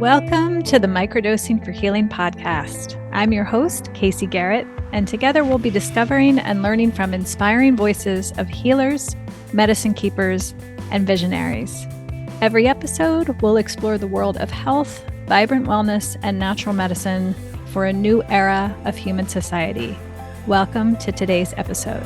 Welcome to the Microdosing for Healing podcast. I'm your host, Casey Garrett, and together we'll be discovering and learning from inspiring voices of healers, medicine keepers, and visionaries. Every episode, we'll explore the world of health, vibrant wellness, and natural medicine for a new era of human society. Welcome to today's episode.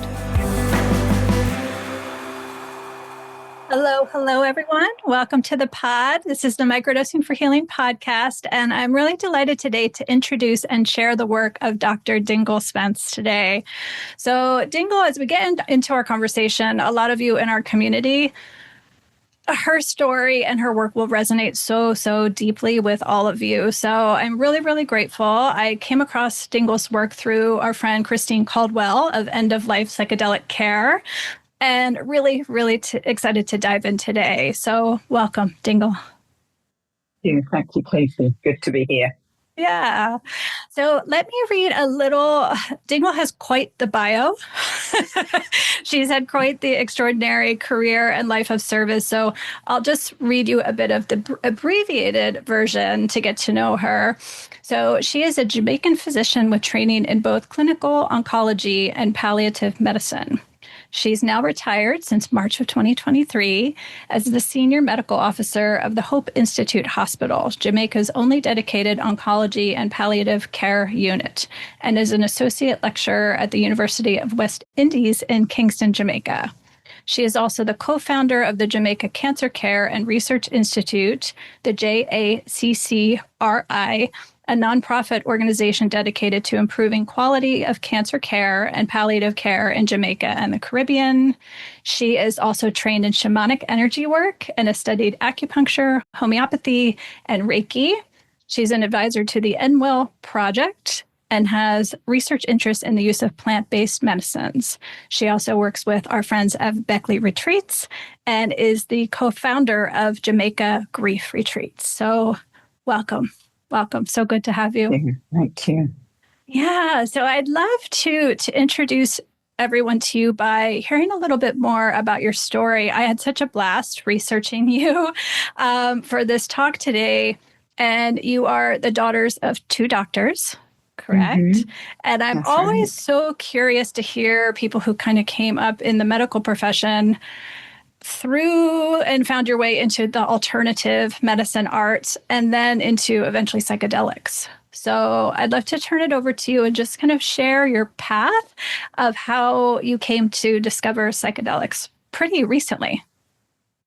Hello, everyone. Welcome to the pod. This is the Microdosing for Healing podcast, and I'm really delighted today to introduce and share the work of Dr. Dingle Spence today. So, Dingle, as we get into our conversation, a lot of you in our community, her story and her work will resonate so deeply with all of you. So I'm really grateful. I came across Dingle's work through our friend Christine Caldwell of End of Life Psychedelic Care, and really excited to dive in today. So welcome, Dingle. Thank you, Casey. Good to be here. Yeah. So let me read a little. Dingle has quite the bio. She's had quite the extraordinary career and life of service. So I'll just read you a bit of the abbreviated version to get to know her. So she is a Jamaican physician with training in both clinical oncology and palliative medicine. She's now retired since March of 2023 as the Senior Medical Officer of the Hope Institute Hospital, Jamaica's only dedicated oncology and palliative care unit, and is an Associate Lecturer at the University of West Indies in Kingston, Jamaica. She is also the co-founder of the Jamaica Cancer Care and Research Institute, the JACCRI, a nonprofit organization dedicated to improving quality of cancer care and palliative care in Jamaica and the Caribbean. She is also trained in shamanic energy work and has studied acupuncture, homeopathy, and Reiki. She's an advisor to the Enwell Project and has research interests in the use of plant-based medicines. She also works with our friends of Beckley Retreats and is the co-founder of Jamaica Grief Retreats. So welcome. So good to have you. Thank you. Yeah. So I'd love to introduce everyone to you by hearing a little bit more about your story. I had such a blast researching you for this talk today. And you are the daughters of two doctors, correct? Mm-hmm. And I'm That's always right. so curious to hear people who kind of came up in the medical profession through and found your way into the alternative medicine arts and then into eventually psychedelics. So I'd love to turn it over to you and just kind of share your path of how you came to discover psychedelics pretty recently.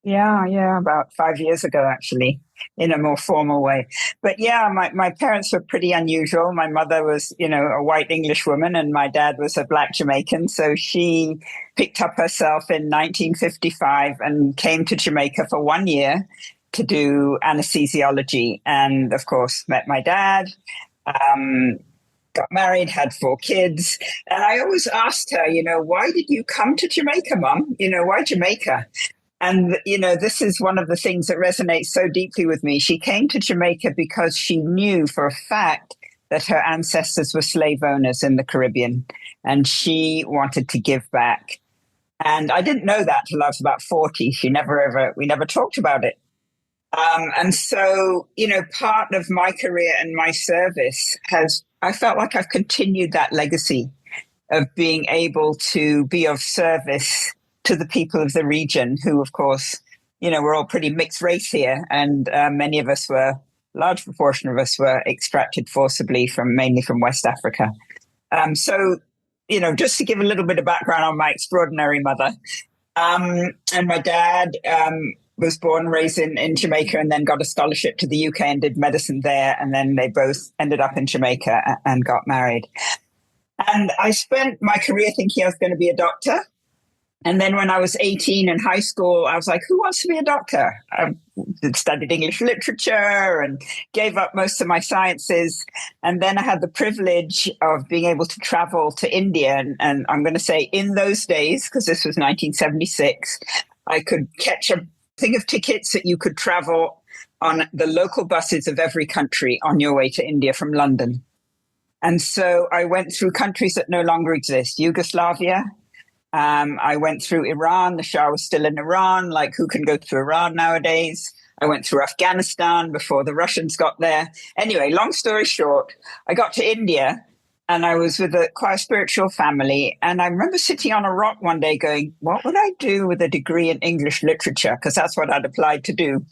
Yeah, about 5 years ago, actually, in a more formal way. But yeah, my parents were pretty unusual. My mother was, a white English woman, and my dad was a black Jamaican. So she picked up herself in 1955 and came to Jamaica for 1 year to do anesthesiology. And of course, met my dad, got married, had 4 kids. And I always asked her, why did you come to Jamaica, Mum? Why Jamaica? And, this is one of the things that resonates so deeply with me. She came to Jamaica because she knew for a fact that her ancestors were slave owners in the Caribbean, and she wanted to give back. And I didn't know that till I was about 40. We never talked about it. And so, part of my career and my service I felt like I've continued that legacy of being able to be of service to the people of the region who, of course, we're all pretty mixed race here. And many of us large proportion of us were extracted forcibly mainly from West Africa. So, just to give a little bit of background on my extraordinary mother. And my dad was born and raised in Jamaica and then got a scholarship to the UK and did medicine there. And then they both ended up in Jamaica and got married. And I spent my career thinking I was going to be a doctor. And then when I was 18 in high school, I was like, who wants to be a doctor? I studied English literature and gave up most of my sciences. And then I had the privilege of being able to travel to India. And I'm going to say in those days, because this was 1976, I could catch a thing of tickets that you could travel on the local buses of every country on your way to India from London. And so I went through countries that no longer exist, Yugoslavia. I went through Iran. The Shah was still in Iran. Like, who can go through Iran nowadays? I went through Afghanistan before the Russians got there. Anyway, long story short, I got to India and I was with quite a spiritual family. And I remember sitting on a rock one day going, what would I do with a degree in English literature? Because that's what I'd applied to do.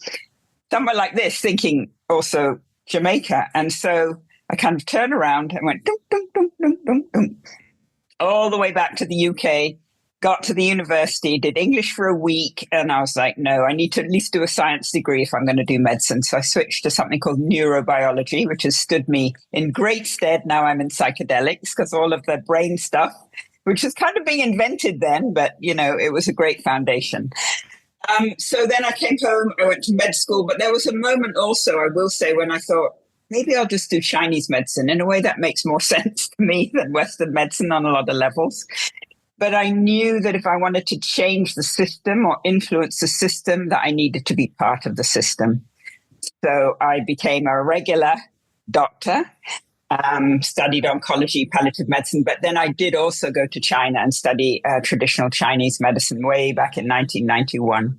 Somewhere like this, thinking also Jamaica. And so I kind of turned around and went, dum, dum, dum, dum, dum, dum, all the way back to the UK, got to the university, did English for a week. And I was like, no, I need to at least do a science degree if I'm going to do medicine. So I switched to something called neurobiology, which has stood me in great stead. Now I'm in psychedelics because all of the brain stuff, which was kind of being invented then, but, it was a great foundation. So then I came home, I went to med school, but there was a moment also, I will say, when I thought, maybe I'll just do Chinese medicine. In a way, that makes more sense to me than Western medicine on a lot of levels. But I knew that if I wanted to change the system or influence the system, that I needed to be part of the system. So I became a regular doctor, studied oncology, palliative medicine, but then I did also go to China and study traditional Chinese medicine way back in 1991.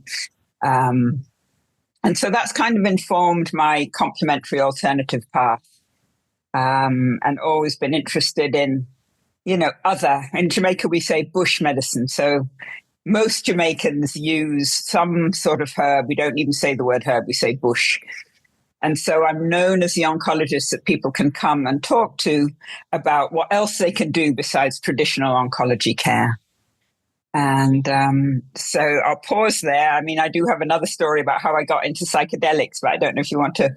And so that's kind of informed my complementary alternative path, and always been interested in in Jamaica, we say bush medicine. So most Jamaicans use some sort of herb. We don't even say the word herb, we say bush. And so I'm known as the oncologist that people can come and talk to about what else they can do besides traditional oncology care. And so I'll pause there. I mean, I do have another story about how I got into psychedelics, but I don't know if you want to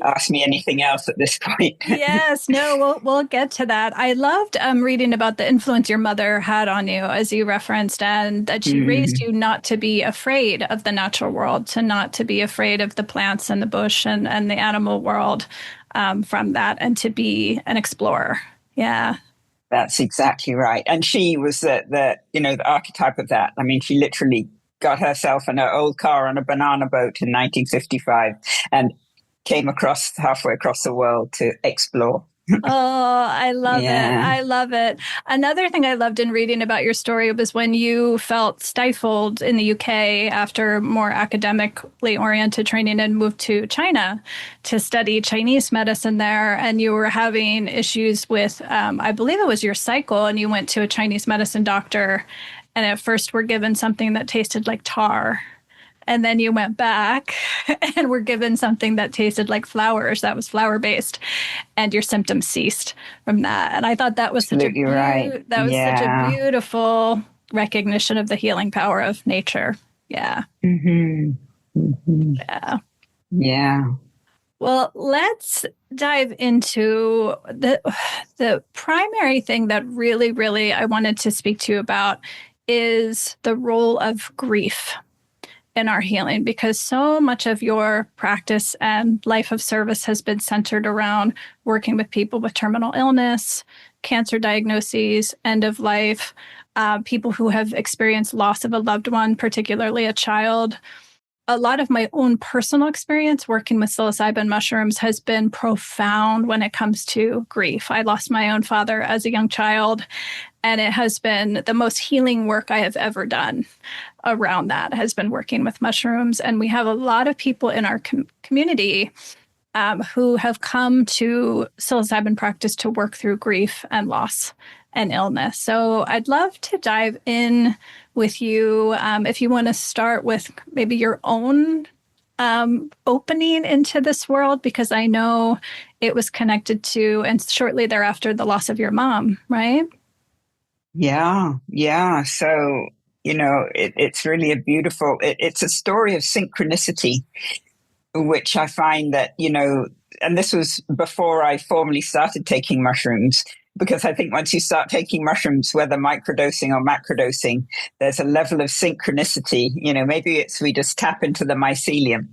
ask me anything else at this point. Yes, no, we'll get to that. I loved reading about the influence your mother had on you, as you referenced, and that she raised you not to be afraid of the natural world, to not to be afraid of the plants and the bush and the animal world from that, and to be an explorer. Yeah. That's exactly right. And she was the archetype of that. I mean, she literally got herself in her old car on a banana boat in 1955 and came halfway across the world to explore. Oh, I love it. I love it. Another thing I loved in reading about your story was when you felt stifled in the UK after more academically oriented training and moved to China to study Chinese medicine there. And you were having issues with, I believe it was your cycle, and you went to a Chinese medicine doctor and at first were given something that tasted like tar. And then you went back and were given something that tasted like flowers, that was flower-based, and your symptoms ceased from that. And I thought that was such a beautiful recognition of the healing power of nature. Yeah. Mm-hmm. Mm-hmm. Yeah. Yeah. Well, let's dive into the primary thing that really, really I wanted to speak to you about is the role of grief in our healing, because so much of your practice and life of service has been centered around working with people with terminal illness, cancer diagnoses, end of life, people who have experienced loss of a loved one, particularly a child. A lot of my own personal experience working with psilocybin mushrooms has been profound when it comes to grief. I lost my own father as a young child, and it has been the most healing work I have ever done around that, has been working with mushrooms. And we have a lot of people in our community who have come to psilocybin practice to work through grief and loss and illness. So I'd love to dive in with you if you want to start with maybe your own opening into this world, because I know it was connected to, and shortly thereafter, the loss of your mom, right? Yeah, yeah. So, it's really it's a story of synchronicity, which I find that, and this was before I formally started taking mushrooms, because I think once you start taking mushrooms, whether microdosing or macrodosing, there's a level of synchronicity. Maybe we just tap into the mycelium.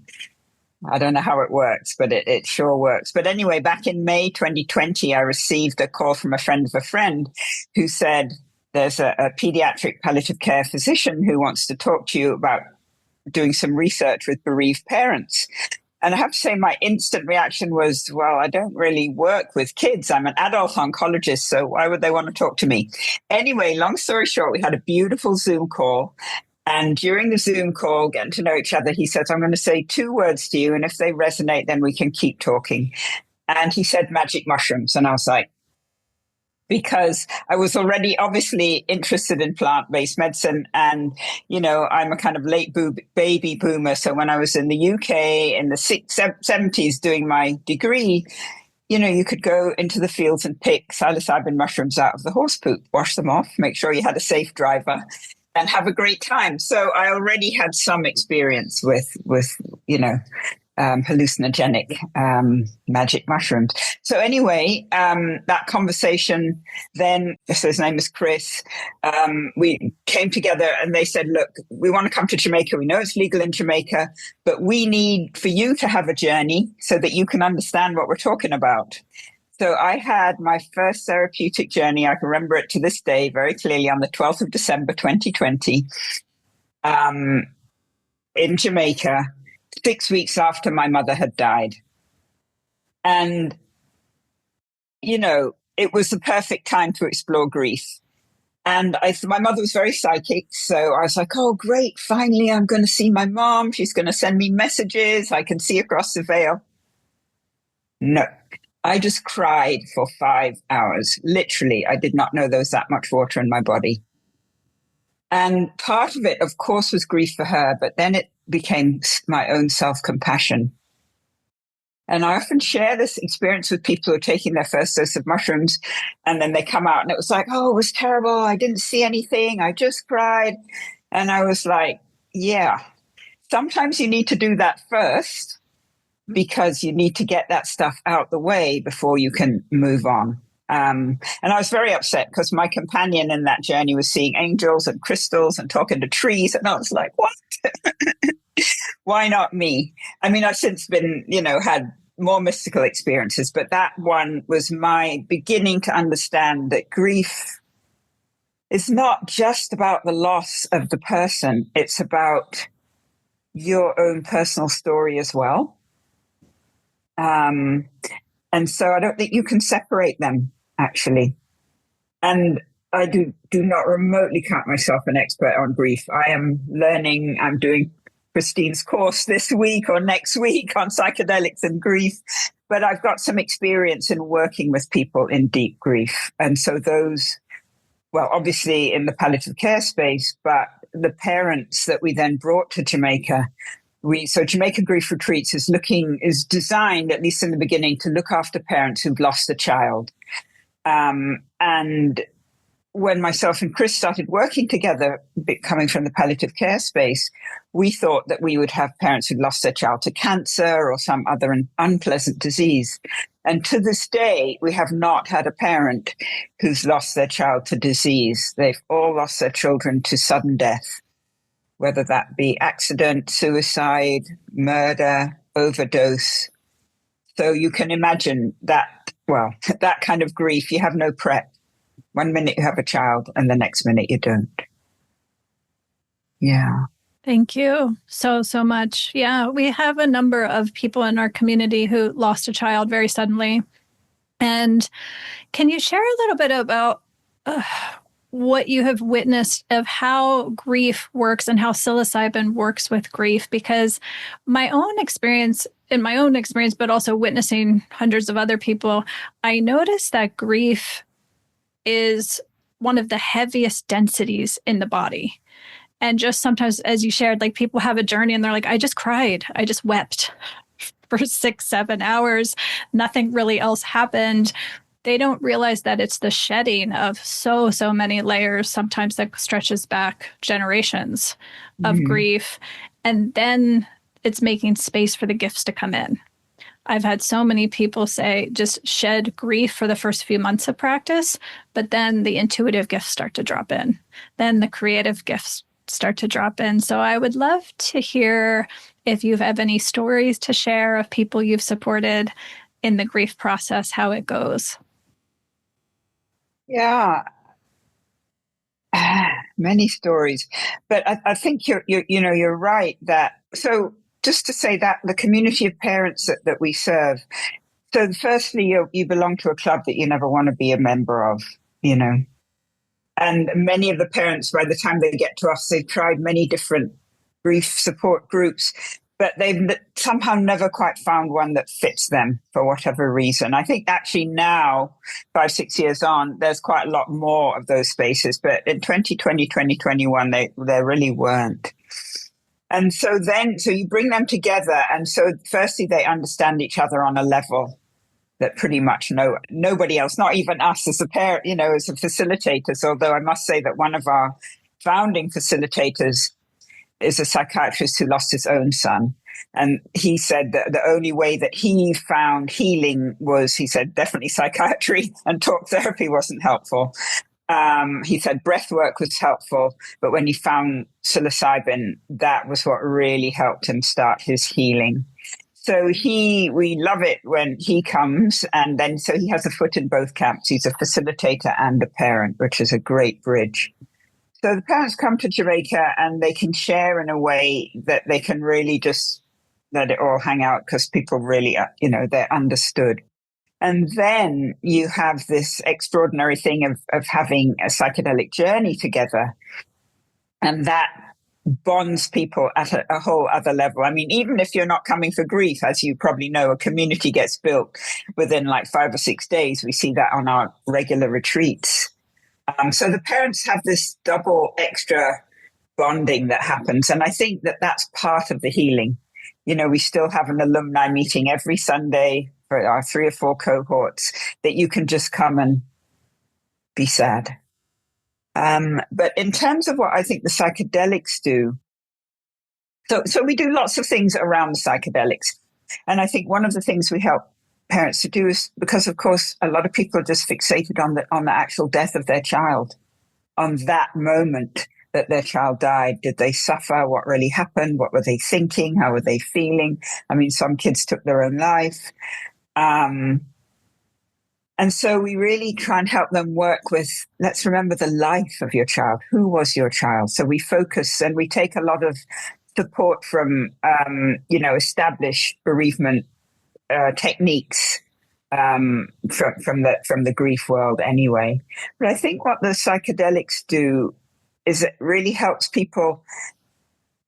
I don't know how it works, but it sure works. But anyway, back in May 2020, I received a call from a friend of a friend who said, there's a pediatric palliative care physician who wants to talk to you about doing some research with bereaved parents. And I have to say, my instant reaction was, well, I don't really work with kids. I'm an adult oncologist, so why would they want to talk to me? Anyway, long story short, we had a beautiful Zoom call. And during the Zoom call, getting to know each other, he says, I'm going to say 2 words to you. And if they resonate, then we can keep talking. And he said magic mushrooms. And I was like, because I was already obviously interested in plant-based medicine. And, I'm a kind of late baby boomer. So when I was in the UK in the 70s doing my degree, you could go into the fields and pick psilocybin mushrooms out of the horse poop, wash them off, make sure you had a safe driver, and have a great time. So I already had some experience with hallucinogenic magic mushrooms. So anyway, that conversation then, so his name is Chris, we came together and they said, look, we want to come to Jamaica. We know it's legal in Jamaica, but we need for you to have a journey so that you can understand what we're talking about. So I had my first therapeutic journey. I can remember it to this day very clearly on the 12th of December, 2020, in Jamaica, 6 weeks after my mother had died. And, it was the perfect time to explore grief. And my mother was very psychic. So I was like, oh, great. Finally, I'm going to see my mom. She's going to send me messages. I can see across the veil. No, I just cried for 5 hours. Literally, I did not know there was that much water in my body. And part of it, of course, was grief for her, but then it became my own self-compassion. And I often share this experience with people who are taking their first dose of mushrooms, and then they come out and it was like, oh, it was terrible. I didn't see anything. I just cried. And I was like, yeah, sometimes you need to do that first because you need to get that stuff out the way before you can move on. And I was very upset because my companion in that journey was seeing angels and crystals and talking to trees. And I was like, what? Why not me? I mean, I've since been, had more mystical experiences, but that one was my beginning to understand that grief is not just about the loss of the person. It's about your own personal story as well. And so I don't think you can separate them, actually. And I do not remotely count myself an expert on grief. I am learning, I'm doing Christine's course this week or next week on psychedelics and grief, but I've got some experience in working with people in deep grief. And so those, well, obviously in the palliative care space, but the parents that we then brought to Jamaica, so Jamaica Grief Retreats is designed, at least in the beginning, to look after parents who've lost a child. And when myself and Chris started working together, coming from the palliative care space, we thought that we would have parents who'd lost their child to cancer or some other unpleasant disease. And to this day, we have not had a parent who's lost their child to disease. They've all lost their children to sudden death, whether that be accident, suicide, murder, overdose. So you can imagine that, that kind of grief, you have no prep. 1 minute you have a child and the next minute you don't. Yeah. Thank you so much. Yeah, we have a number of people in our community who lost a child very suddenly. And can you share a little bit about what you have witnessed of how grief works and how psilocybin works with grief? Because in my own experience, but also witnessing hundreds of other people, I noticed that grief is one of the heaviest densities in the body. And just sometimes, as you shared, like people have a journey and they're like, I just cried. I just wept for 6-7 hours. Nothing really else happened. They don't realize that it's the shedding of so many layers, sometimes that stretches back generations of grief. And then it's making space for the gifts to come in. I've had so many people say just shed grief for the first few months of practice, but then the intuitive gifts start to drop in. Then the creative gifts start to drop in. So I would love to hear if you have any stories to share of people you've supported in the grief process, how it goes. Yeah, many stories, but I think you're right that. So just to say that the community of parents that we serve. So firstly, you belong to a club that you never want to be a member of. And many of the parents, by the time they get to us, they've tried many different grief support groups, but they've somehow never quite found one that fits them for whatever reason. I think actually now, 5, 6 years on, there's quite a lot more of those spaces, but in 2020, 2021, there really weren't. And so you bring them together. And so firstly, they understand each other on a level that pretty much nobody else, not even us as a parent, as a facilitators. Although I must say that one of our founding facilitators is a psychiatrist who lost his own son. And he said that the only way that he found healing was, he said, definitely psychiatry, and talk therapy wasn't helpful. He said breath work was helpful, but when he found psilocybin, that was what really helped him start his healing. So we love it when he comes, and then so he has a foot in both camps. He's a facilitator and a parent, which is a great bridge. So the parents come to Jamaica and they can share in a way that they can really just let it all hang out because people really, they're understood. And then you have this extraordinary thing of having a psychedelic journey together. And that bonds people at a whole other level. I mean, even if you're not coming for grief, as you probably know, a community gets built within like 5 or 6 days. We see that on our regular retreats. So the parents have this double extra bonding that happens. And I think that that's part of the healing. We still have an alumni meeting every Sunday for our 3 or 4 cohorts that you can just come and be sad. But in terms of what I think the psychedelics do, so we do lots of things around the psychedelics. And I think one of the things we help parents to do is, because of course a lot of people are just fixated on the actual death of their child, on that moment that their child died. Did they suffer? What really happened? What were they thinking? How were they feeling? I mean, some kids took their own life. And so we really try and help them work with, let's remember the life of your child. Who was your child? So we focus and we take a lot of support from, established bereavement techniques from the grief world anyway. But I think what the psychedelics do is it really helps people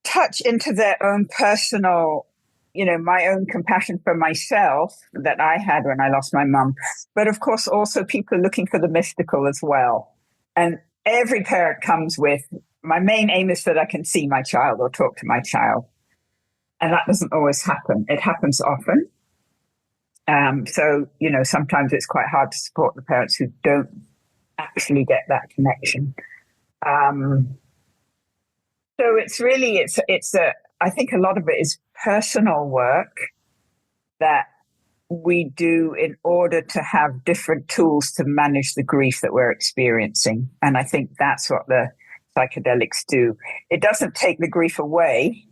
touch into their own personal, my own compassion for myself that I had when I lost my mum. But of course, also people looking for the mystical as well. And every parent comes with, my main aim is that I can see my child or talk to my child. And that doesn't always happen. It happens often. So, sometimes it's quite hard to support the parents who don't actually get that connection. So I think a lot of it is personal work that we do in order to have different tools to manage the grief that we're experiencing. And I think that's what the psychedelics do. It doesn't take the grief away.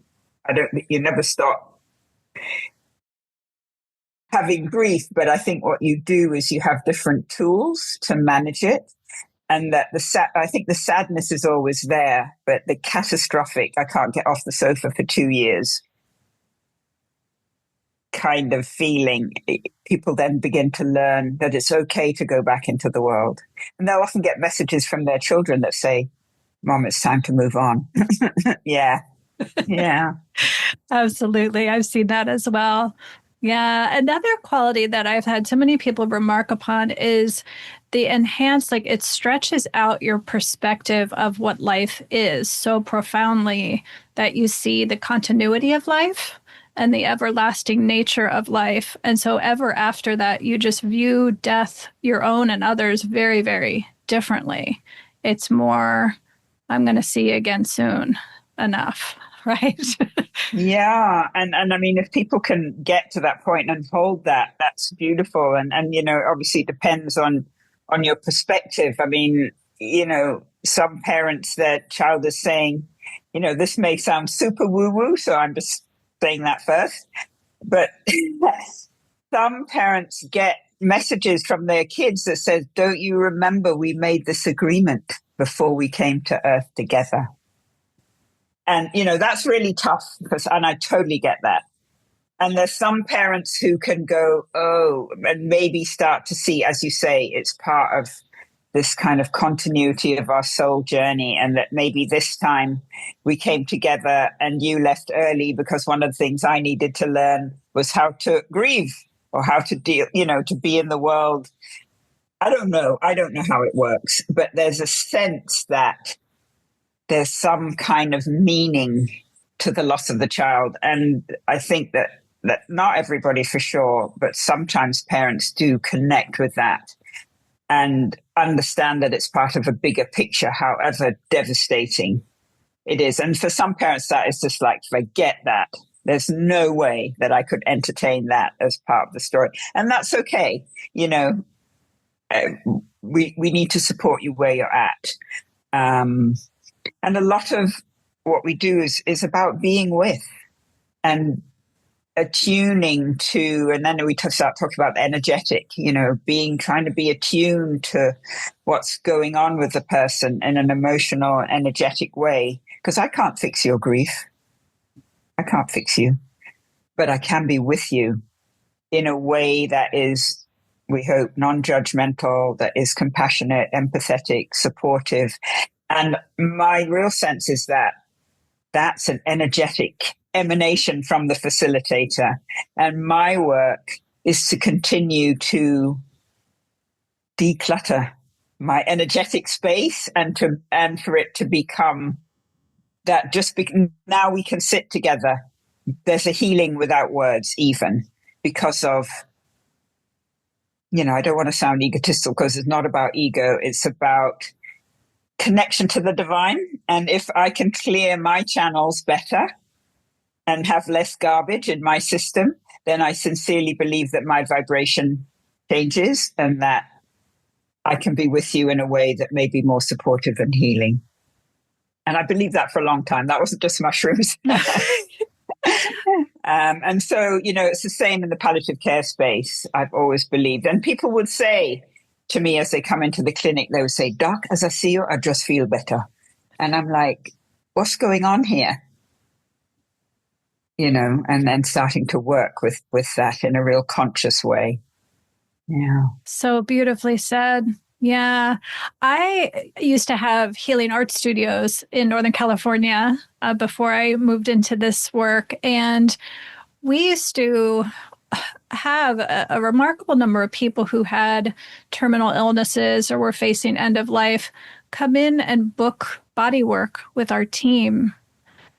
You never stop having grief, but I think what you do is you have different tools to manage it. And that I think the sadness is always there, but the catastrophic, I can't get off the sofa for 2 years kind of feeling, people then begin to learn that it's okay to go back into the world. And they'll often get messages from their children that say, Mom, it's time to move on. Yeah. Yeah. Absolutely. I've seen that as well. Yeah. Another quality that I've had so many people remark upon is the enhanced, like it stretches out your perspective of what life is so profoundly that you see the continuity of life and the everlasting nature of life. And so ever after that, you just view death, your own and others, very, very differently. It's more, I'm going to see you again soon. Enough. Right. Yeah. And I mean, if people can get to that point and hold that, that's beautiful. And obviously it depends on your perspective. I mean, some parents, their child is saying, this may sound super woo-woo, so I'm just saying that first. But some parents get messages from their kids that says, don't you remember we made this agreement before we came to Earth together? And, that's really tough and I totally get that. And there's some parents who can go, oh, and maybe start to see, as you say, it's part of this kind of continuity of our soul journey, and that maybe this time we came together and you left early because one of the things I needed to learn was how to grieve or how to deal, to be in the world. I don't know how it works, but there's a sense that there's some kind of meaning to the loss of the child. And I think that not everybody for sure, but sometimes parents do connect with that and understand that it's part of a bigger picture, however devastating it is. And for some parents, that is just like, forget that. There's no way that I could entertain that as part of the story. And that's okay. We need to support you where you're at. And a lot of what we do is about being with and attuning to, and then we start talking about the energetic, trying to be attuned to what's going on with the person in an emotional, energetic way. Because I can't fix your grief. I can't fix you, but I can be with you in a way that is, we hope, non-judgmental, that is compassionate, empathetic, supportive. And my real sense is that that's an energetic emanation from the facilitator. And my work is to continue to declutter my energetic space and for it to become that now we can sit together. There's a healing without words, even because of, I don't want to sound egotistical because it's not about ego. It's about connection to the divine. And if I can clear my channels better and have less garbage in my system, then I sincerely believe that my vibration changes and that I can be with you in a way that may be more supportive and healing. And I believed that for a long time. That wasn't just mushrooms. And so, it's the same in the palliative care space, I've always believed. And people would say to me as they come into the clinic, they would say, Doc, as I see you, I just feel better. And I'm like, what's going on here? And then starting to work with that in a real conscious way. Yeah. So beautifully said. Yeah. I used to have healing art studios in Northern California before I moved into this work. And we used to have a remarkable number of people who had terminal illnesses or were facing end of life come in and book body work with our team,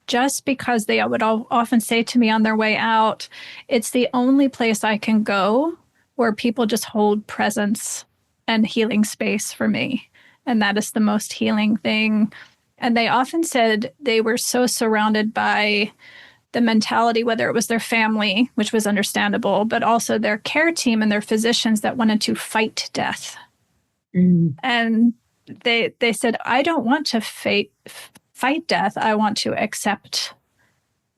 just because they would often say to me on their way out, it's the only place I can go where people just hold presence and healing space for me. And that is the most healing thing. And they often said they were so surrounded by the mentality, whether it was their family, which was understandable, but also their care team and their physicians that wanted to fight death. Mm. And they said, I don't want to fight death. I want to accept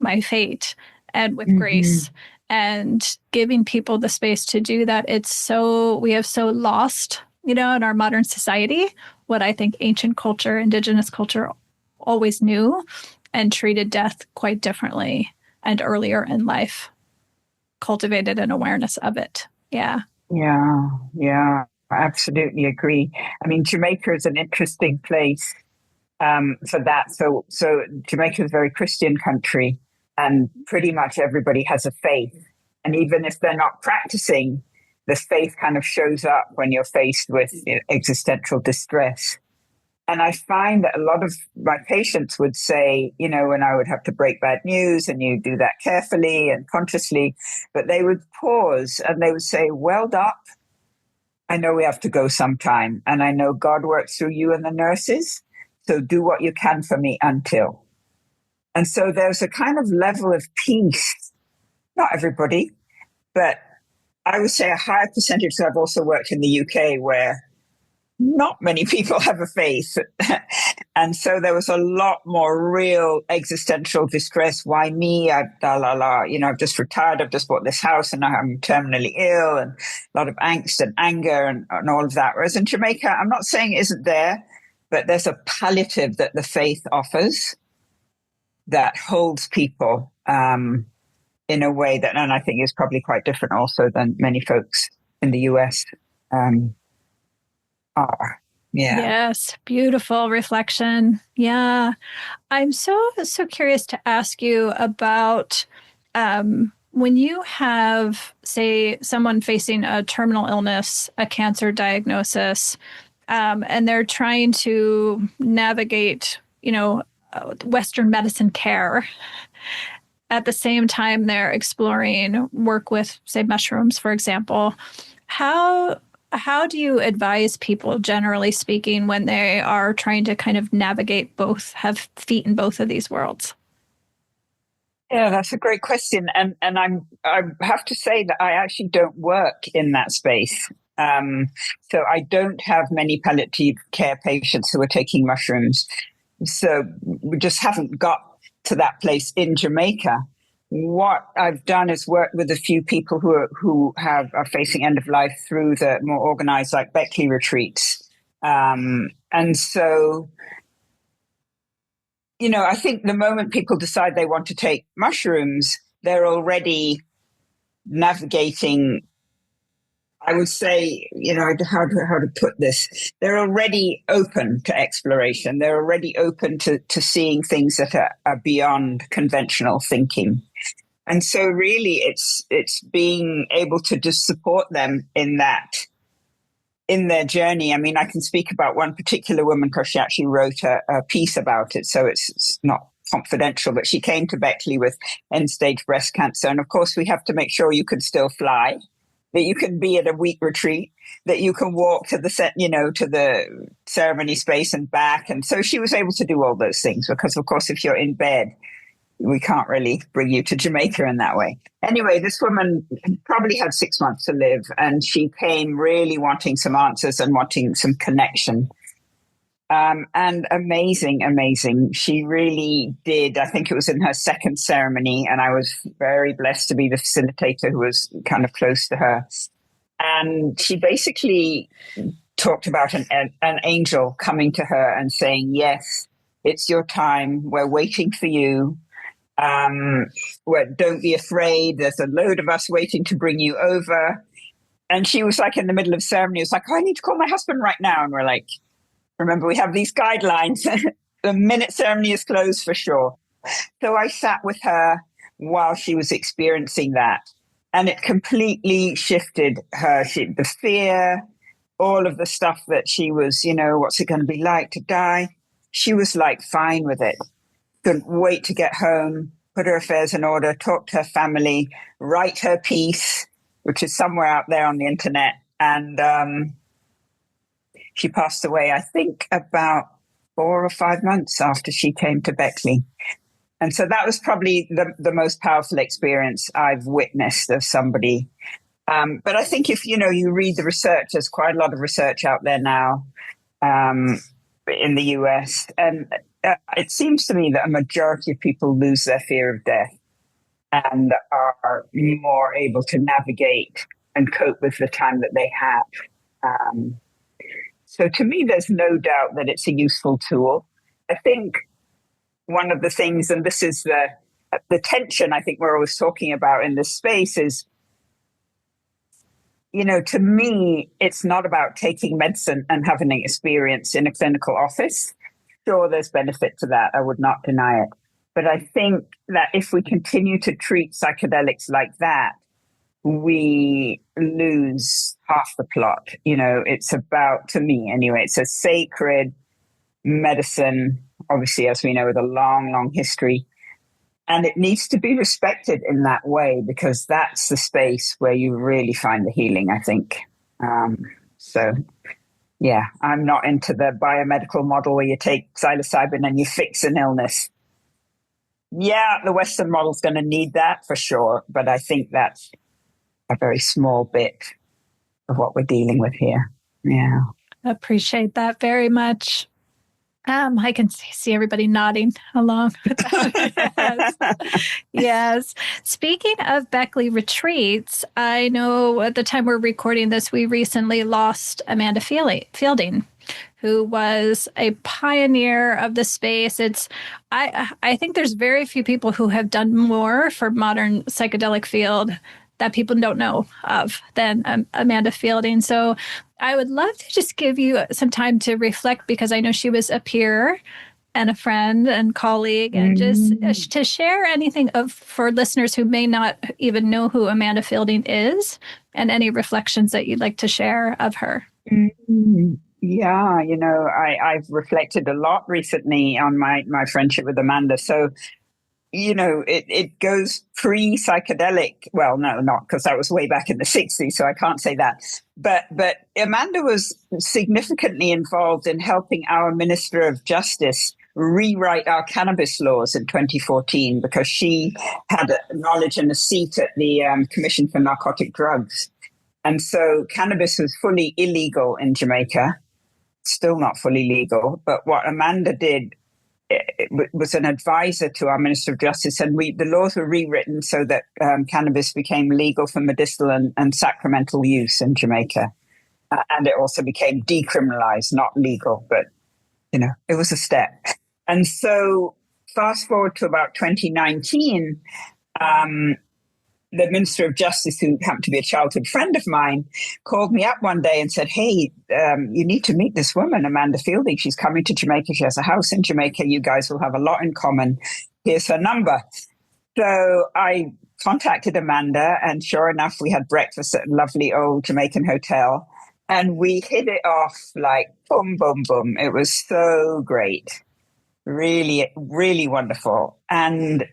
my fate and with grace. And giving people the space to do that. We have so lost, in our modern society, what I think ancient culture, indigenous culture always knew and treated death quite differently and earlier in life, cultivated an awareness of it. Yeah. Yeah, I absolutely agree. I mean, Jamaica is an interesting place for that. So Jamaica is a very Christian country. And pretty much everybody has a faith. And even if they're not practicing, the faith kind of shows up when you're faced with existential distress. And I find that a lot of my patients would say, when I would have to break bad news, and you do that carefully and consciously, but they would pause and they would say, well, Doc, I know we have to go sometime. And I know God works through you and the nurses. So do what you can for me until. And so there's a kind of level of peace, not everybody, but I would say a higher percentage. So I've also worked in the UK where not many people have a faith. And so there was a lot more real existential distress. Why me? I've just retired. I've just bought this house and I'm terminally ill, and a lot of angst and anger and all of that. Whereas in Jamaica, I'm not saying it isn't there, but there's a palliative that the faith offers that holds people in a way that, and I think is probably quite different also than many folks in the US are. Yeah. Yes, beautiful reflection. Yeah. I'm so curious to ask you about when you have, say, someone facing a terminal illness, a cancer diagnosis, and they're trying to navigate, Western medicine care. At the same time, they're exploring work with, say, mushrooms, for example. How how do you advise people, generally speaking, when they are trying to kind of navigate both, have feet in both of these worlds? Yeah, that's a great question, and I have to say that I actually don't work in that space. Um, so I don't have many palliative care patients who are taking mushrooms. So we just haven't got to that place in Jamaica. What I've done is work with a few people who are facing end of life through the more organized like Beckley retreats, and so I think the moment people decide they want to take mushrooms, they're already navigating. I would say, how to put this. They're already open to exploration. They're already open to seeing things that are beyond conventional thinking. And so, really, it's being able to just support them in that, in their journey. I mean, I can speak about one particular woman because she actually wrote a piece about it, so it's not confidential, but she came to Beckley with end stage breast cancer. And of course, we have to make sure you can still fly, that you can be at a week retreat, that you can walk to the set, to the ceremony space and back. And so she was able to do all those things because, of course, if you're in bed, we can't really bring you to Jamaica in that way. Anyway, this woman probably had 6 months to live, and she came really wanting some answers and wanting some connection. And amazing, amazing. She really did. I think it was in her second ceremony, and I was very blessed to be the facilitator who was kind of close to her. And she basically talked about an angel coming to her and saying, "Yes, it's your time. We're waiting for you. Don't be afraid. There's a load of us waiting to bring you over." And she was like in the middle of ceremony, it was like, "Oh, I need to call my husband right now." And we're like, remember, we have these guidelines. The minute ceremony is closed, for sure. So I sat with her while she was experiencing that. And it completely shifted her, the fear, all of the stuff that she was, what's it going to be like to die? She was like fine with it. Couldn't wait to get home, put her affairs in order, talk to her family, write her piece, which is somewhere out there on the internet. And she passed away, I think, about 4 or 5 months after she came to Beckley. And so that was probably the most powerful experience I've witnessed of somebody. But I think if, you read the research, there's quite a lot of research out there now in the US. And it seems to me that a majority of people lose their fear of death and are more able to navigate and cope with the time that they have. So to me, there's no doubt that it's a useful tool. I think one of the things, and this is the tension I think we're always talking about in this space is, to me, it's not about taking medicine and having an experience in a clinical office. Sure, there's benefit to that. I would not deny it. But I think that if we continue to treat psychedelics like that, we lose half the plot. It's about, to me anyway, it's a sacred medicine, obviously, as we know, with a long, long history. And it needs to be respected in that way because that's the space where you really find the healing, I think. So, yeah, I'm not into the biomedical model where you take psilocybin and you fix an illness. Yeah, the Western model's going to need that for sure. But I think that's a very small bit of what we're dealing with here. Yeah. Appreciate that very much. I can see everybody nodding along with that. Yes. Yes. Speaking of Beckley retreats, I know at the time we're recording this, we recently lost Amanda Fielding, who was a pioneer of the space. I think there's very few people who have done more for modern psychedelic field that people don't know of than Amanda Fielding. So I would love to just give you some time to reflect, because I know she was a peer and a friend and colleague, and just to share anything for listeners who may not even know who Amanda Fielding is, and any reflections that you'd like to share of her. Yeah, I've reflected a lot recently on my friendship with Amanda. So, it goes pre-psychedelic. Well, no, not, because that was way back in the 60s, so I can't say that. But Amanda was significantly involved in helping our Minister of Justice rewrite our cannabis laws in 2014, because she had knowledge and a seat at the Commission for Narcotic Drugs. And so cannabis was fully illegal in Jamaica, still not fully legal. But what Amanda did, it was an advisor to our Minister of Justice, and the laws were rewritten so that cannabis became legal for medicinal and sacramental use in Jamaica. And it also became decriminalized, not legal, but, it was a step. And so fast forward to about 2019, the Minister of Justice, who happened to be a childhood friend of mine, called me up one day and said, hey, you need to meet this woman, Amanda Fielding. She's coming to Jamaica. She has a house in Jamaica. You guys will have a lot in common. Here's her number. So I contacted Amanda, and sure enough, we had breakfast at a lovely old Jamaican hotel, and we hit it off like boom, boom, boom. It was so great. Really, really wonderful. And,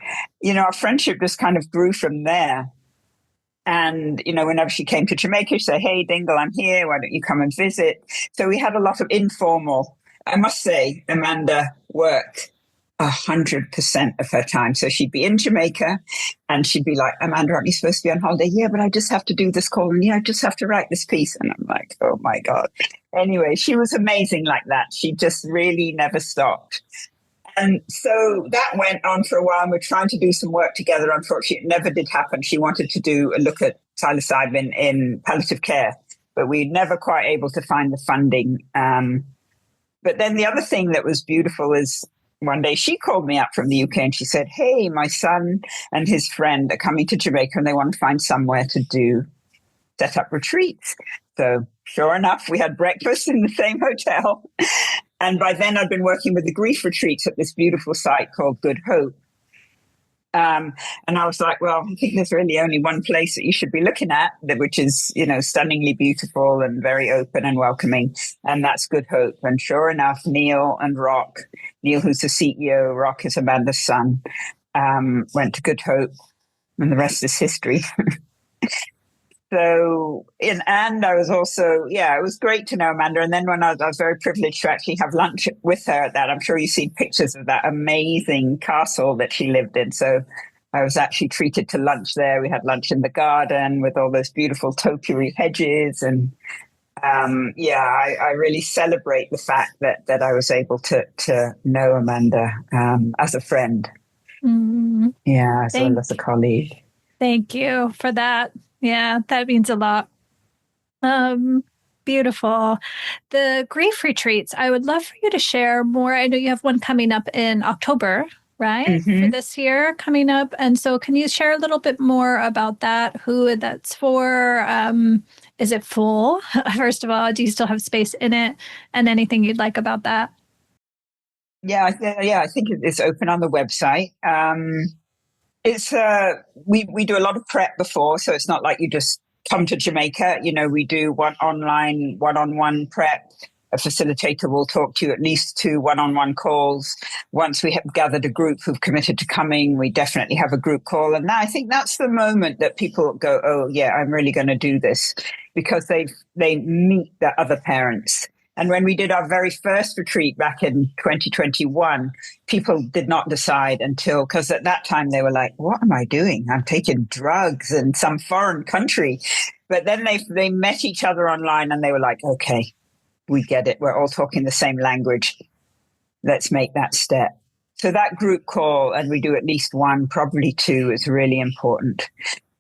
our friendship just kind of grew from there. And, whenever she came to Jamaica, she'd say, hey, Dingle, I'm here. Why don't you come and visit? So we had a lot of informal. I must say, Amanda worked 100% of her time. So she'd be in Jamaica and she'd be like, Amanda, aren't you supposed to be on holiday? Yeah, but I just have to do this call. And I just have to write this piece. And I'm like, oh my God. Anyway, she was amazing like that. She just really never stopped. And so that went on for a while, and we're trying to do some work together. Unfortunately, it never did happen. She wanted to do a look at psilocybin in palliative care, but we never quite able to find the funding. But then the other thing that was beautiful is one day she called me up from the UK and she said, hey, my son and his friend are coming to Jamaica and they want to find somewhere to set up retreats. So sure enough, we had breakfast in the same hotel. And by then I'd been working with the grief retreats at this beautiful site called Good Hope. And I was like, well, I think there's really only one place that you should be looking at, which is, stunningly beautiful and very open and welcoming. And that's Good Hope. And sure enough, Neil and Rock, Neil, who's the CEO, Rock is Amanda's son, went to Good Hope, and the rest is history. So, and I was also, it was great to know Amanda. And then when I was very privileged to actually have lunch with her at that, I'm sure you've seen pictures of that amazing castle that she lived in. So I was actually treated to lunch there. We had lunch in the garden with all those beautiful topiary hedges. And I really celebrate the fact that I was able to know Amanda as a friend. Mm-hmm. Yeah, as well as a colleague. Thank you for that. Yeah, that means a lot. Beautiful. The grief retreats, I would love for you to share more. I know you have one coming up in October, right? Mm-hmm. For this year coming up. And so can you share a little bit more about that? Who that's for? Is it full? First of all, do you still have space in it? And anything you'd like about that? Yeah, I think it's open on the website. It's we do a lot of prep before, so it's not like you just come to Jamaica. We do one-on-one prep. A facilitator will talk to you at least 2 one-on-one calls. Once we have gathered a group who've committed to coming, we definitely have a group call. And I think that's the moment that people go, oh yeah, I'm really going to do this, because they meet the other parents. And when we did our very first retreat back in 2021, people did not decide until, because at that time they were like, what am I doing? I'm taking drugs in some foreign country. But then they met each other online and they were like, okay, we get it. We're all talking the same language. Let's make that step. So that group call, and we do at least 1, probably 2, is really important.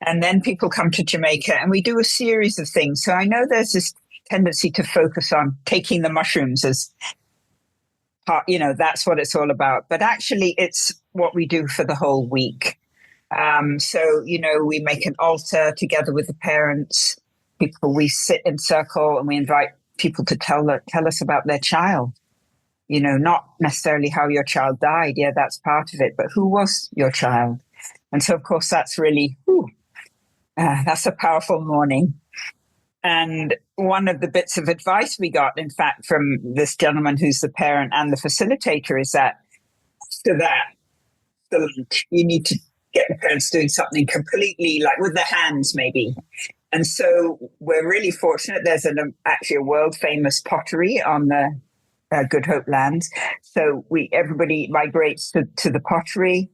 And then people come to Jamaica and we do a series of things. So I know there's this tendency to focus on taking the mushrooms as part, that's what it's all about. But actually, it's what we do for the whole week. So, we make an altar together with the parents. We sit in circle and we invite people to tell us about their child. Not necessarily how your child died. Yeah, that's part of it. But who was your child? And so, of course, that's really, that's a powerful morning. And one of the bits of advice we got, in fact, from this gentleman who's the parent and the facilitator is that after that, you need to get the parents doing something completely like with their hands, maybe. And so we're really fortunate. There's actually a world famous pottery on the Good Hope lands. So everybody migrates to the pottery.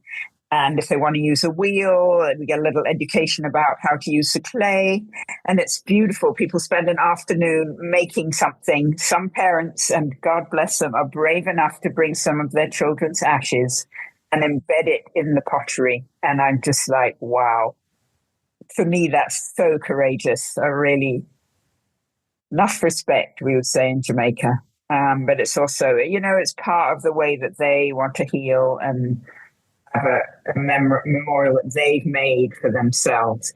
And if they want to use a wheel, we get a little education about how to use the clay. And it's beautiful. People spend an afternoon making something. Some parents, and God bless them, are brave enough to bring some of their children's ashes and embed it in the pottery. And I'm just like, wow. For me, that's so courageous. Really, enough respect, we would say in Jamaica. But it's also, it's part of the way that they want to heal and have a memorial that they've made for themselves.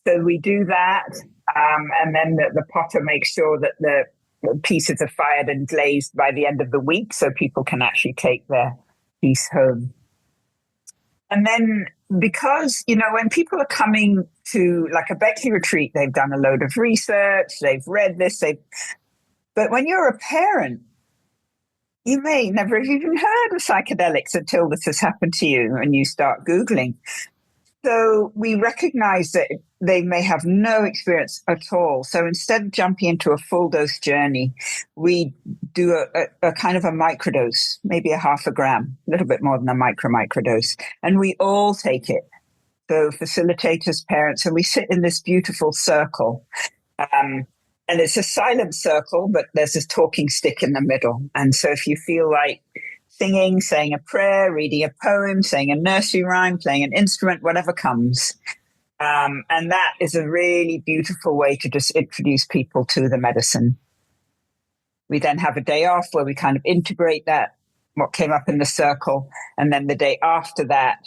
So we do that. And then the potter makes sure that the pieces are fired and glazed by the end of the week so people can actually take their piece home. And then because, when people are coming to like a Beckley retreat, they've done a load of research, they've read this, but when you're a parent, you may never have even heard of psychedelics until this has happened to you and you start Googling. So we recognize that they may have no experience at all. So instead of jumping into a full dose journey, we do a kind of a microdose, maybe a half a gram, a little bit more than a microdose. And we all take it. So facilitators, parents, and we sit in this beautiful circle. And it's a silent circle, but there's this talking stick in the middle. And so if you feel like singing, saying a prayer, reading a poem, saying a nursery rhyme, playing an instrument, whatever comes. And that is a really beautiful way to just introduce people to the medicine. We then have a day off where we kind of integrate what came up in the circle. And then the day after that,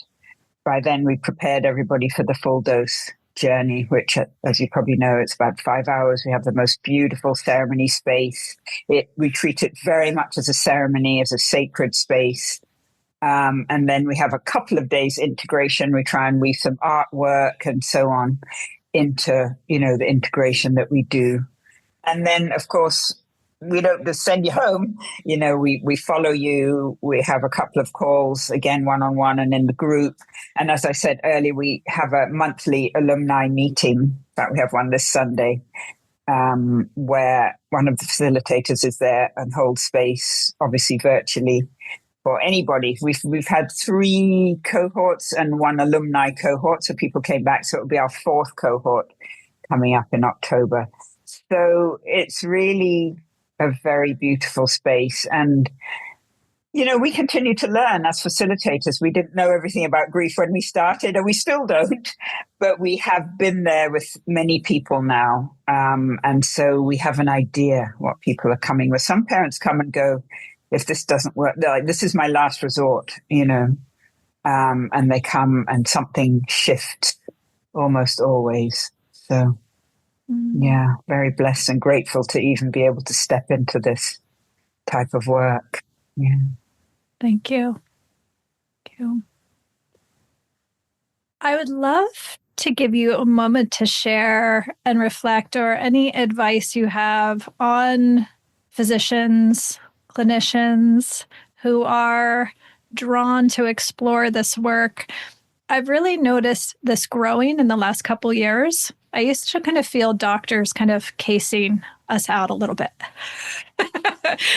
by then we prepared everybody for the full dose journey, which, as you probably know, it's about 5 hours. We have the most beautiful ceremony space. We treat it very much as a ceremony, as a sacred space. And then we have a couple of days integration. We try and weave some artwork and so on into, the integration that we do. And then, of course, we don't just send you home. We follow you. We have a couple of calls, again, one-on-one and in the group. And as I said earlier, we have a monthly alumni meeting. In fact, we have one this Sunday where one of the facilitators is there and holds space, obviously virtually, for anybody. We've had 3 cohorts and 1 alumni cohort. So people came back. So it'll be our 4th cohort coming up in October. So it's really a very beautiful space. And, we continue to learn as facilitators. We didn't know everything about grief when we started, and we still don't, but we have been there with many people now. And so we have an idea what people are coming with. Some parents come and go, if this doesn't work, they're like, this is my last resort, and they come and something shifts almost always. So yeah, very blessed and grateful to even be able to step into this type of work. Yeah. Thank you. Thank you. I would love to give you a moment to share and reflect, or any advice you have on physicians, clinicians who are drawn to explore this work. I've really noticed this growing in the last couple of years. I used to kind of feel doctors kind of casing us out a little bit,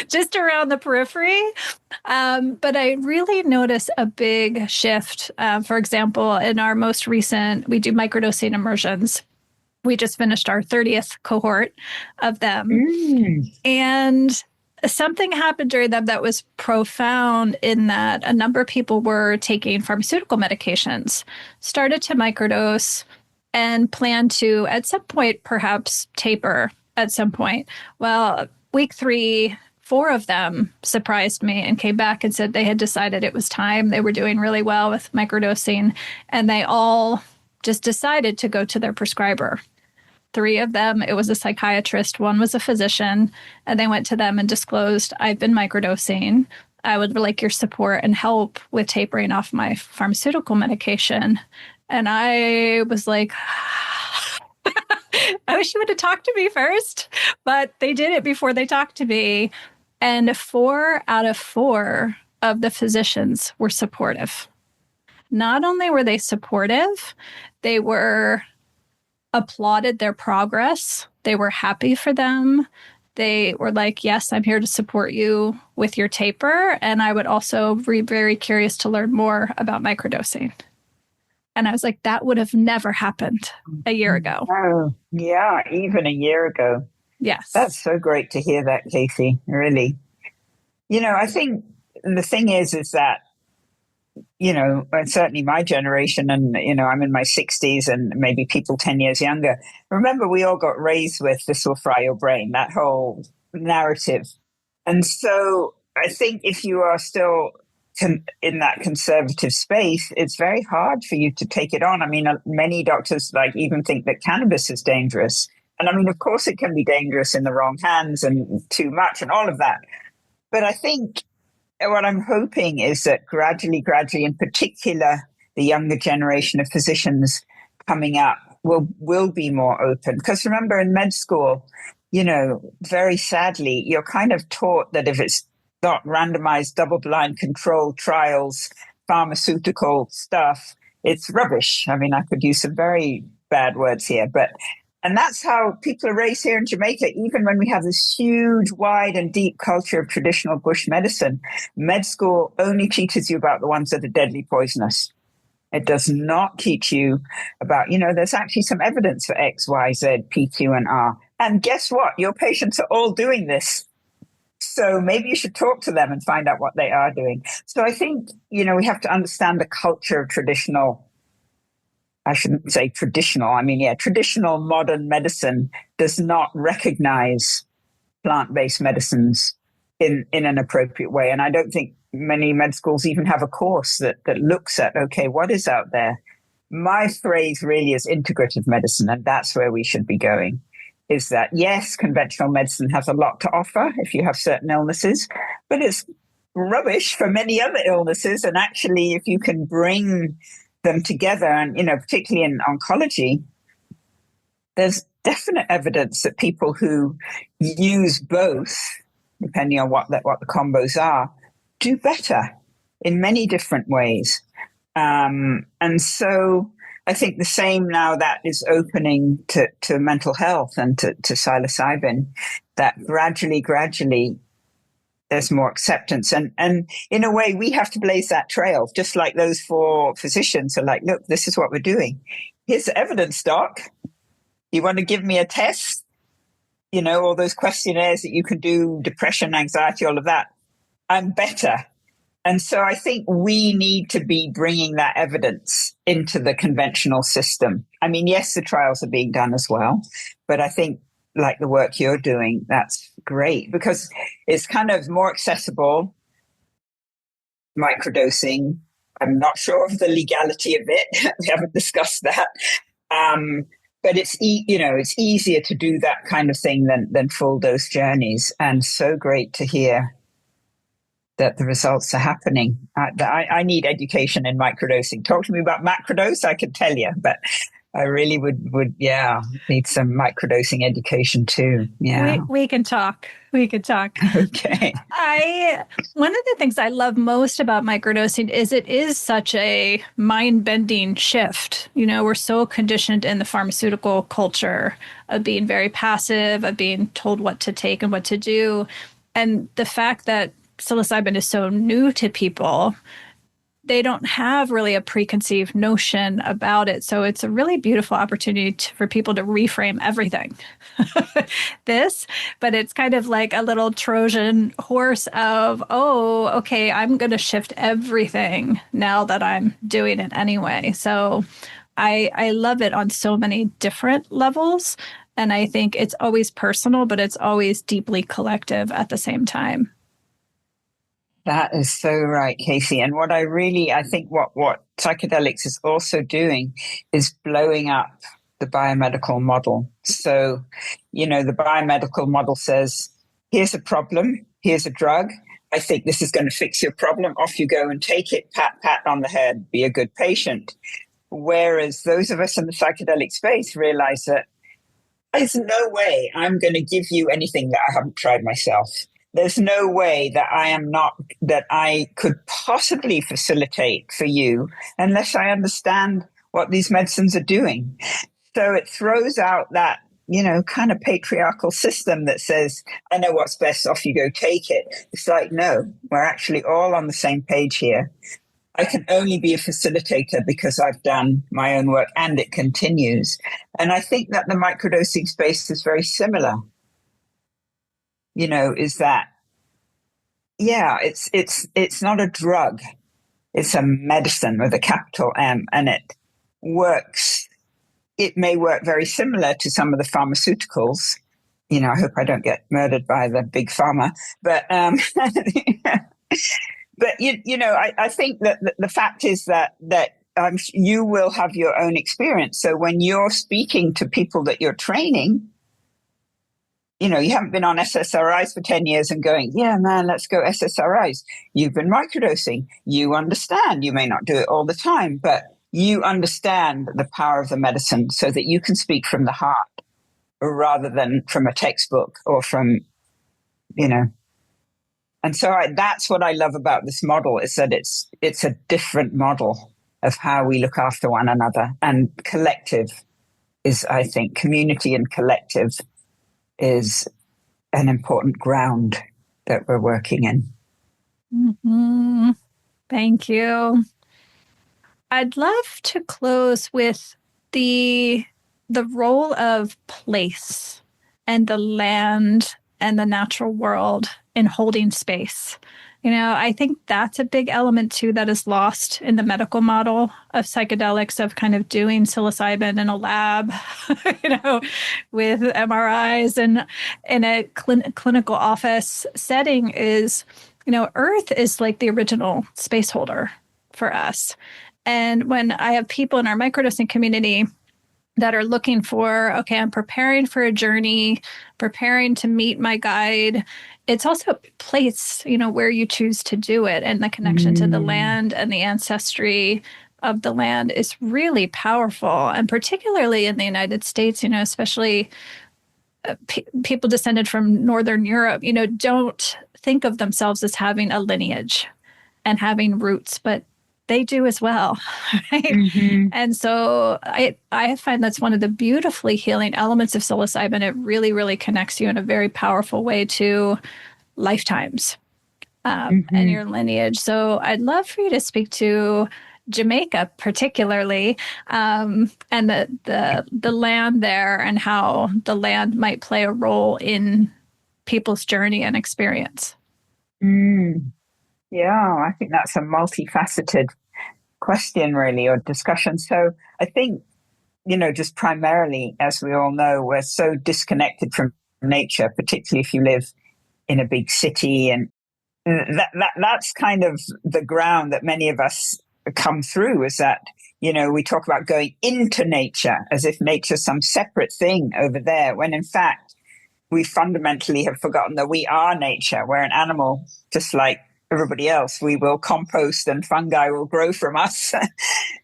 just around the periphery. But I really notice a big shift. For example, in our most recent, we do microdosing immersions. We just finished our 30th cohort of them. And something happened during them that was profound, in that a number of people were taking pharmaceutical medications, started to microdose, and plan to, at some point, perhaps taper at some point. Well, week 3, 4 of them surprised me and came back and said they had decided it was time. They were doing really well with microdosing, and they all just decided to go to their prescriber. 3 of them, it was a psychiatrist, 1 was a physician, and they went to them and disclosed, I've been microdosing. I would like your support and help with tapering off my pharmaceutical medication. And I was like, I wish you would have talked to me first, but they did it before they talked to me. And 4 out of 4 of the physicians were supportive. Not only were they supportive, they were applauded their progress. They were happy for them. They were like, yes, I'm here to support you with your taper. And I would also be very curious to learn more about microdosing. And I was like, that would have never happened a year ago. Oh, yeah, even a year ago. Yes. That's so great to hear that, Casey, really. I think the thing is that, certainly my generation, and, I'm in my 60s and maybe people 10 years younger. Remember, we all got raised with this will fry your brain, that whole narrative. And so I think if you are still in that conservative space, it's very hard for you to take it on. I mean, many doctors even think that cannabis is dangerous. And I mean, of course, it can be dangerous in the wrong hands and too much and all of that. But I think what I'm hoping is that gradually, in particular, the younger generation of physicians coming up will be more open. Because remember, in med school, very sadly, you're kind of taught that if it's not randomized, double-blind controlled trials, pharmaceutical stuff, it's rubbish. I mean, I could use some very bad words here, and that's how people are raised here in Jamaica. Even when we have this huge, wide and deep culture of traditional bush medicine, med school only teaches you about the ones that are deadly poisonous. It does not teach you about, there's actually some evidence for X, Y, Z, P, Q, and R. And guess what? Your patients are all doing this. So maybe you should talk to them and find out what they are doing. So I think, we have to understand the culture of traditional, I shouldn't say traditional, traditional modern medicine does not recognize plant-based medicines in an appropriate way. And I don't think many med schools even have a course that looks at, okay, what is out there? My phrase really is integrative medicine, and that's where we should be going. Is that, yes, conventional medicine has a lot to offer if you have certain illnesses, but it's rubbish for many other illnesses. And actually, if you can bring them together, and, particularly in oncology, there's definite evidence that people who use both, depending on what the combos are, do better in many different ways. And so I think the same now that is opening to mental health and to psilocybin, that gradually there's more acceptance. And in a way, we have to blaze that trail, just like those 4 physicians are like, look, this is what we're doing. Here's the evidence, doc. You want to give me a test? All those questionnaires that you can do, depression, anxiety, all of that. I'm better. And so I think we need to be bringing that evidence into the conventional system. I mean, yes, the trials are being done as well, but I think like the work you're doing, that's great because it's kind of more accessible. Microdosing, I'm not sure of the legality of it. We haven't discussed that. But it's easier to do that kind of thing than full dose journeys. And so great to hear that the results are happening. I need education in microdosing. Talk to me about macrodose, I could tell you, but I really would need some microdosing education too. Yeah. We can talk. Okay. One of the things I love most about microdosing is it is such a mind-bending shift. We're so conditioned in the pharmaceutical culture of being very passive, of being told what to take and what to do. And the fact that psilocybin is so new to people, they don't have really a preconceived notion about it. So it's a really beautiful opportunity for people to reframe everything. But it's kind of like a little Trojan horse of, oh, okay, I'm going to shift everything now that I'm doing it anyway. So I love it on so many different levels. And I think it's always personal, but it's always deeply collective at the same time. That is so right, Casey. And I think what psychedelics is also doing is blowing up the biomedical model. So, the biomedical model says, here's a problem, here's a drug. I think this is going to fix your problem. Off you go and take it, pat, pat on the head, be a good patient. Whereas those of us in the psychedelic space realize that there's no way I'm going to give you anything that I haven't tried myself. There's no way that I could possibly facilitate for you unless I understand what these medicines are doing. So it throws out that, kind of patriarchal system that says, I know what's best, off you go, take it. It's like, no, we're actually all on the same page here. I can only be a facilitator because I've done my own work, and it continues. And I think that the microdosing space is very similar. Is that, it's not a drug. It's a medicine with a capital M, and it works. It may work very similar to some of the pharmaceuticals. I hope I don't get murdered by the big pharma, but, but I think that the fact is that you will have your own experience. So when you're speaking to people that you're training, you haven't been on SSRIs for 10 years and going, yeah, man, let's go SSRIs. You've been microdosing. You understand. You may not do it all the time, but you understand the power of the medicine so that you can speak from the heart rather than from a textbook or from, And so that's what I love about this model, is that it's a different model of how we look after one another. And collective is, I think, community and collective is an important ground that we're working in. Mm-hmm. Thank you. I'd love to close with the role of place and the land and the natural world in holding space. I think that's a big element too that is lost in the medical model of psychedelics, of kind of doing psilocybin in a lab, with MRIs and in a clinical office setting is, Earth is like the original space holder for us. And when I have people in our microdosing community that are looking for, okay, I'm preparing for a journey, preparing to meet my guide. It's also a place, where you choose to do it, and the connection to the land and the ancestry of the land is really powerful. And particularly in the United States, especially people descended from Northern Europe, don't think of themselves as having a lineage and having roots, but they do as well, right? Mm-hmm. And so I find that's one of the beautifully healing elements of psilocybin. It really, really connects you in a very powerful way to lifetimes and your lineage. So I'd love for you to speak to Jamaica, particularly, and the land there, and how the land might play a role in people's journey and experience. Yeah, I think that's a multifaceted question, really, or discussion. So I think, just primarily, as we all know, we're so disconnected from nature, particularly if you live in a big city. And that's kind of the ground that many of us come through, is that, we talk about going into nature as if nature's some separate thing over there, when in fact, we fundamentally have forgotten that we are nature. We're an animal, just like everybody else. We will compost and fungi will grow from us,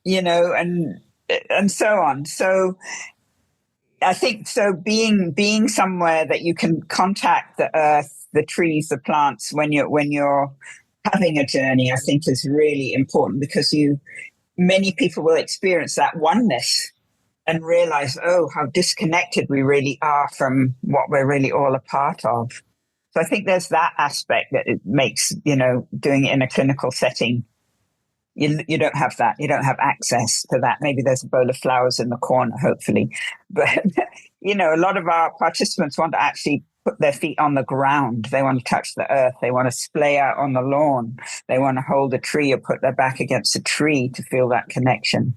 and so on. So I think being somewhere that you can contact the earth, the trees, the plants when you're having a journey, I think is really important, because many people will experience that oneness and realize, oh, how disconnected we really are from what we're really all a part of. So I think there's that aspect that it makes, doing it in a clinical setting, you don't have that. You don't have access to that. Maybe there's a bowl of flowers in the corner, hopefully. But, a lot of our participants want to actually put their feet on the ground. They want to touch the earth. They want to splay out on the lawn. They want to hold a tree or put their back against a tree to feel that connection.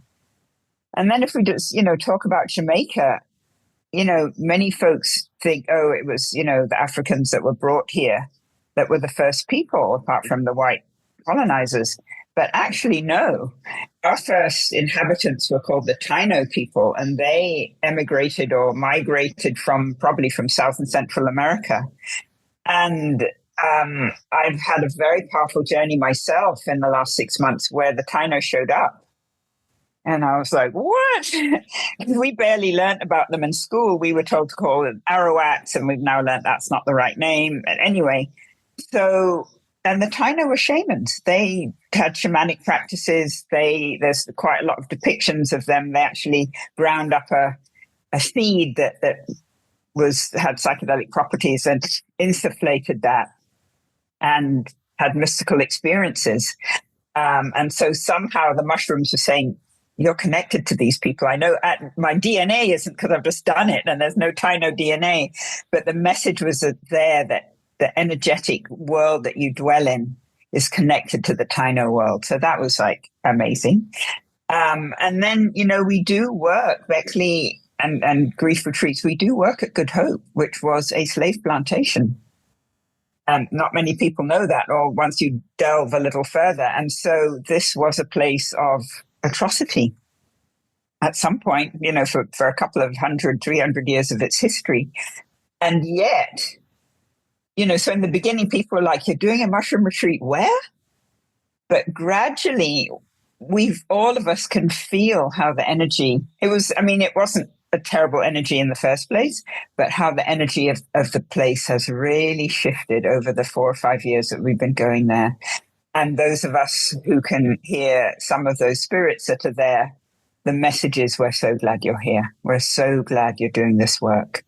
And then if we just, talk about Jamaica, many folks think, oh, it was, the Africans that were brought here that were the first people, apart from the white colonizers. But actually, no. Our first inhabitants were called the Taino people, and they emigrated or migrated probably from South and Central America. And I've had a very powerful journey myself in the last 6 months where the Taino showed up. And I was like, what? We barely learnt about them in school. We were told to call them Arawaks, and we've now learnt that's not the right name. But anyway, and the Taino were shamans. They had shamanic practices. There's quite a lot of depictions of them. They actually ground up a seed that had psychedelic properties and insufflated that and had mystical experiences. And so somehow the mushrooms were saying, you're connected to these people. I know my DNA isn't because I've just done it and there's no Taino DNA, but the message was there that the energetic world that you dwell in is connected to the Taino world. So that was like amazing. And then, we do work, Beckley and Grief Retreats, we do work at Good Hope, which was a slave plantation. And not many people know that, or once you delve a little further. And so this was a place of atrocity at some point, for a couple of 300 years of its history. And yet, so in the beginning, people were like, you're doing a mushroom retreat where? But gradually, all of us can feel how the energy, it wasn't a terrible energy in the first place, but how the energy of the place has really shifted over the 4 or 5 years that we've been going there. And those of us who can hear some of those spirits that are there, the message is, we're so glad you're here. We're so glad you're doing this work.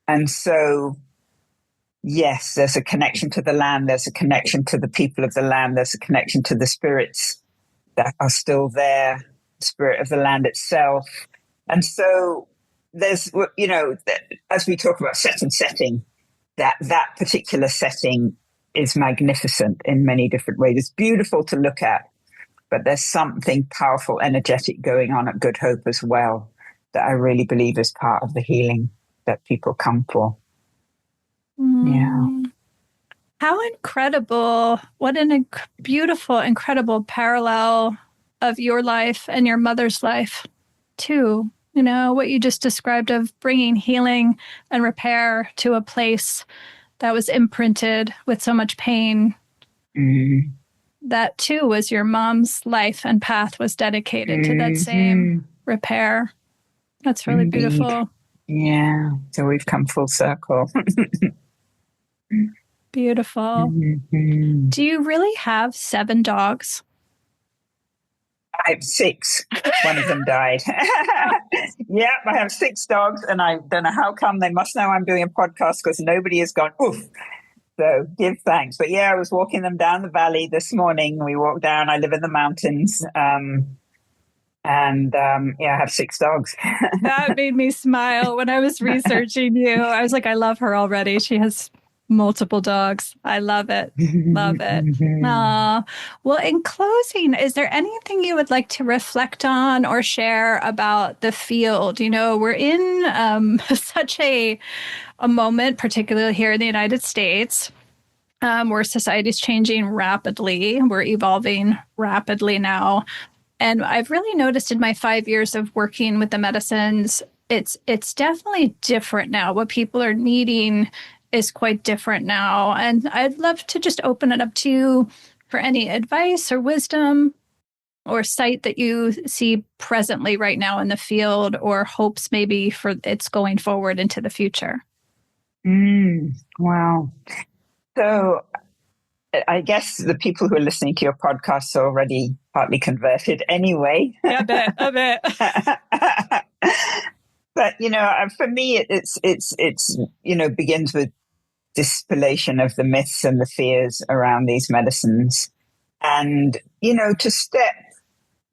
And so, yes, there's a connection to the land. There's a connection to the people of the land. There's a connection to the spirits that are still there, the spirit of the land itself. And so there's, as we talk about set and setting, that particular setting is magnificent in many different ways. It's beautiful to look at, but there's something powerful, energetic going on at Good Hope as well that I really believe is part of the healing that people come for. Yeah. How incredible. What beautiful, incredible parallel of your life and your mother's life too. What you just described of bringing healing and repair to a place that was imprinted with so much pain. Mm-hmm. That too was your mom's life and path was dedicated to that same repair. That's really beautiful. Yeah. So we've come full circle. Beautiful. Mm-hmm. Do you really have 7 dogs? I have 6. One of them died. Yeah, I have 6 dogs, and I don't know how come. They must know I'm doing a podcast because nobody has gone, oof. So give thanks. But yeah, I was walking them down the valley this morning. We walked down. I live in the mountains. I have 6 dogs. That made me smile when I was researching you. I was like, I love her already. She has multiple dogs. I love it. Love it. Aww. Well, in closing, is there anything you would like to reflect on or share about the field? We're in such a moment, particularly here in the United States, where society is changing rapidly. We're evolving rapidly now. And I've really noticed in my 5 years of working with the medicines, it's definitely different now. What people are needing is quite different now. And I'd love to just open it up to you for any advice or wisdom or sight that you see presently right now in the field, or hopes maybe for it's going forward into the future. Wow. So I guess the people who are listening to your podcast are already partly converted anyway. Yeah, a bit. But, for me, it's begins with distillation of the myths and the fears around these medicines. And, to step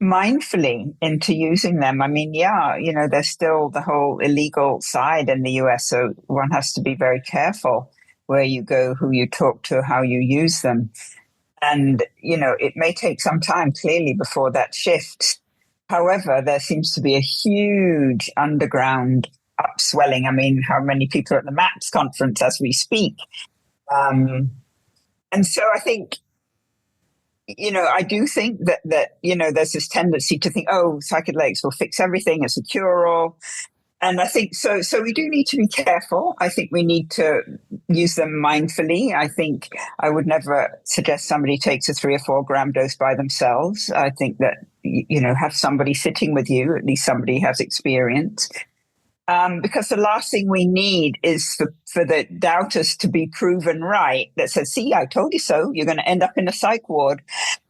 mindfully into using them. There's still the whole illegal side in the US, so one has to be very careful where you go, who you talk to, how you use them. And, it may take some time, clearly, before that shifts. However, there seems to be a huge underground upswelling. I mean, how many people are at the MAPS conference as we speak? And so I think, I do think that there's this tendency to think, oh, psychedelics will fix everything, it's a cure-all. And I think so we do need to be careful. I think we need to use them mindfully. I think I would never suggest somebody takes a 3 or 4 gram dose by themselves. I think that, have somebody sitting with you, at least somebody has experience. Because the last thing we need is for the doubters to be proven right, that says, see, I told you so, you're going to end up in a psych ward.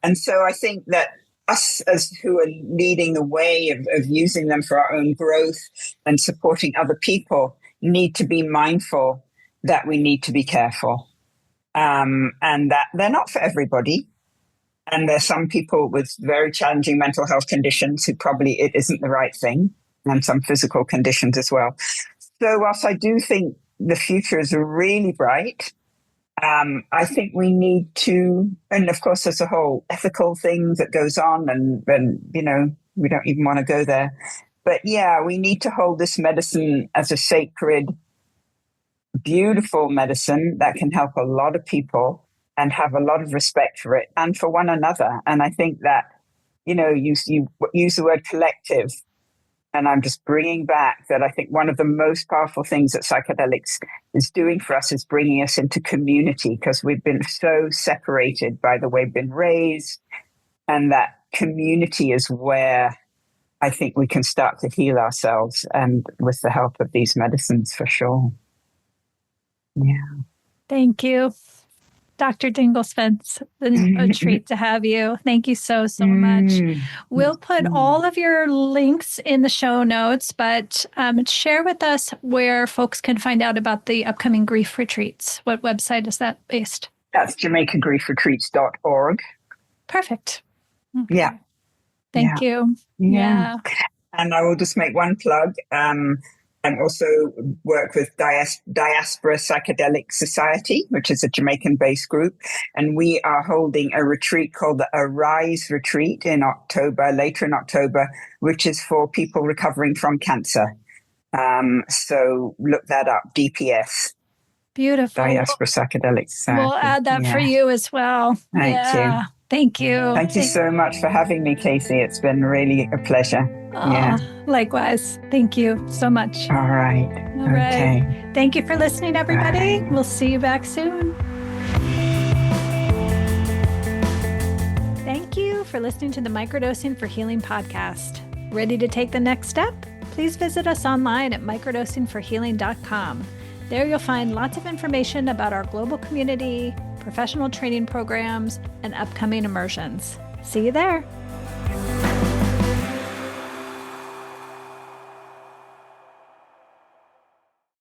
And so I think that us as who are leading the way of using them for our own growth and supporting other people need to be mindful that we need to be careful, and that they're not for everybody. And there's some people with very challenging mental health conditions who probably it isn't the right thing, and some physical conditions as well. So whilst I do think the future is really bright, I think we need to, and of course there's a whole ethical thing that goes on, and we don't even want to go there. But yeah, we need to hold this medicine as a sacred, beautiful medicine that can help a lot of people and have a lot of respect for it and for one another. And I think that, you use the word collective. And I'm just bringing back that I think one of the most powerful things that psychedelics is doing for us is bringing us into community, because we've been so separated by the way we've been raised. And that community is where I think we can start to heal ourselves, and with the help of these medicines, for sure. Yeah. Thank you, Dr. Dingle Spence. A treat to have you. Thank you so much. We'll put all of your links in the show notes, but share with us where folks can find out about the upcoming grief retreats. What website is that based? That's JamaicanGriefRetreats.org. Perfect. Okay. Yeah. Thank you. Yeah. And I will just make one plug. And also work with Diaspora Psychedelic Society, which is a Jamaican-based group. And we are holding a retreat called the Arise Retreat later in October, which is for people recovering from cancer. So look that up, DPS. Beautiful. Diaspora Psychedelic Society. We'll add that for you as well. Thank you. Thank you. Thank you so much for having me, Casey. It's been really a pleasure. Likewise. Thank you so much. All right. Okay. Thank you for listening, everybody. Bye. We'll see you back soon. Thank you for listening to the Microdosing for Healing podcast. Ready to take the next step? Please visit us online at microdosingforhealing.com. There you'll find lots of information about our global community, professional training programs, and upcoming immersions. See you there.